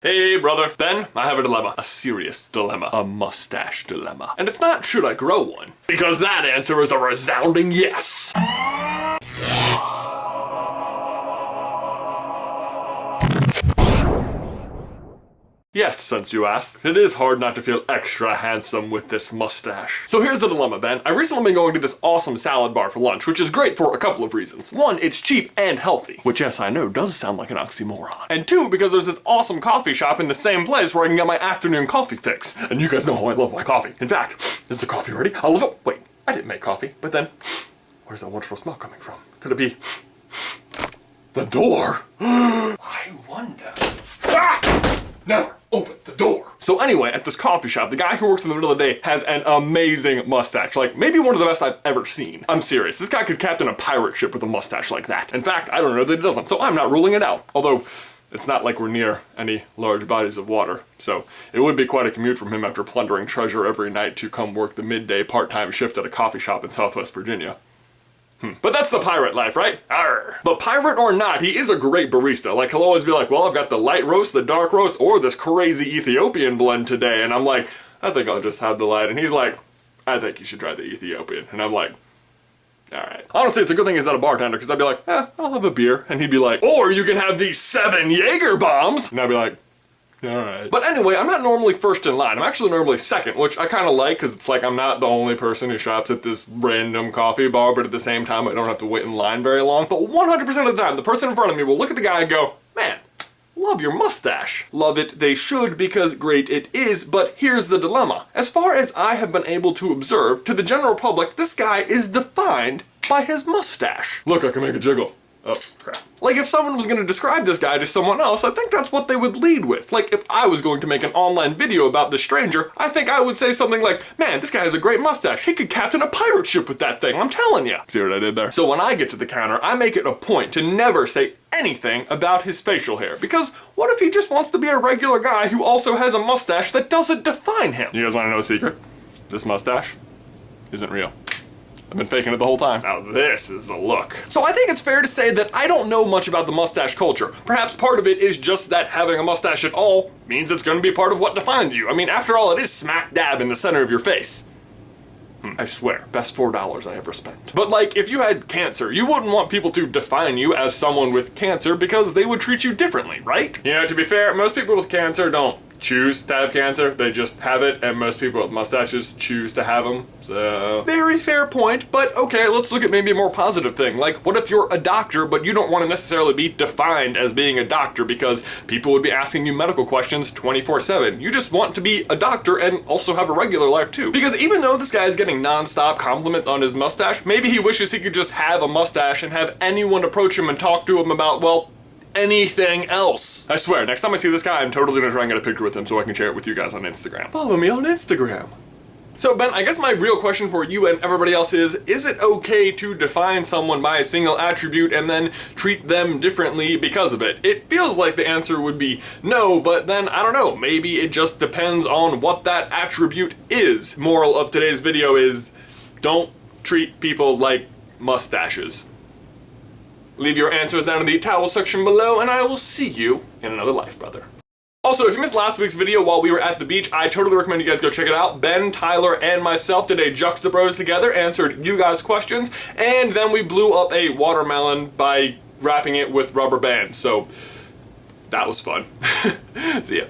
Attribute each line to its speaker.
Speaker 1: Hey brother, Ben, I have a dilemma. A serious dilemma. A mustache dilemma. And it's not should I grow one, because that answer is a resounding yes. Yes, since you asked, it is hard not to feel extra handsome with this mustache. So here's the dilemma, Ben. I've recently been going to this awesome salad bar for lunch, which is great for a couple of reasons. One, it's cheap and healthy, which yes, I know does sound like an oxymoron. And two, because there's this awesome coffee shop in the same place where I can get my afternoon coffee fix. And you guys know how I love my coffee. In fact, is the coffee ready? I love it. Wait, I didn't make coffee, but then, where's that wonderful smell coming from? Could it be the door? I wonder. Ah! Never open the door. So anyway, at this coffee shop, the guy who works in the middle of the day has an amazing mustache. Like, maybe one of the best I've ever seen. I'm serious. This guy could captain a pirate ship with a mustache like that. In fact, I don't know that he doesn't, so I'm not ruling it out. Although, it's not like we're near any large bodies of water. So, it would be quite a commute from him after plundering treasure every night to come work the midday part-time shift at a coffee shop in Southwest Virginia. But that's the pirate life, right? Arr. But pirate or not, he is a great barista. Like, he'll always be like, well, I've got the light roast, the dark roast, or this crazy Ethiopian blend today. And I'm like, I think I'll just have the light. And he's like, I think you should try the Ethiopian. And I'm like, all right. Honestly, it's a good thing he's not a bartender, because I'd be like, I'll have a beer. And he'd be like, or you can have these 7 Jaeger bombs. And I'd be like, alright. But anyway, I'm not normally first in line. I'm actually normally second, which I kind of like because it's like I'm not the only person who shops at this random coffee bar, but at the same time I don't have to wait in line very long. But 100% of the time, the person in front of me will look at the guy and go, man, love your mustache. Love it, they should, because great it is, but here's the dilemma. As far as I have been able to observe, to the general public, this guy is defined by his mustache. Look, I can make it jiggle. Oh, crap. Like, if someone was going to describe this guy to someone else, I think that's what they would lead with. Like, if I was going to make an online video about this stranger, I think I would say something like, man, this guy has a great mustache. He could captain a pirate ship with that thing, I'm telling you. See what I did there? So when I get to the counter, I make it a point to never say anything about his facial hair. Because what if he just wants to be a regular guy who also has a mustache that doesn't define him? You guys want to know a secret? This mustache isn't real. I've been faking it the whole time. Now this is the look. So I think it's fair to say that I don't know much about the mustache culture. Perhaps part of it is just that having a mustache at all means it's gonna be part of what defines you. I mean, after all, it is smack dab in the center of your face. I swear, best $4 I ever spent. But like, if you had cancer, you wouldn't want people to define you as someone with cancer because they would treat you differently, right? You know, to be fair, most people with cancer don't choose to have cancer, they just have it, and most people with mustaches choose to have them, so... Very fair point, but okay, let's look at maybe a more positive thing. Like, what if you're a doctor, but you don't want to necessarily be defined as being a doctor because people would be asking you medical questions 24/7. You just want to be a doctor and also have a regular life too. Because even though this guy is getting non-stop compliments on his mustache, maybe he wishes he could just have a mustache and have anyone approach him and talk to him about, well, anything else. I swear, next time I see this guy, I'm totally gonna try and get a picture with him so I can share it with you guys on Instagram. Follow me on Instagram. So Ben, I guess my real question for you and everybody else is it okay to define someone by a single attribute and then treat them differently because of it? It feels like the answer would be no, but then I don't know, maybe it just depends on what that attribute is. Moral of today's video is, don't treat people like mustaches. Leave your answers down in the towel section below, and I will see you in another life, brother. Also, if you missed last week's video while we were at the beach, I totally recommend you guys go check it out. Ben, Tyler, and myself did a juxtapose together, answered you guys' questions, and then we blew up a watermelon by wrapping it with rubber bands, so that was fun. See ya.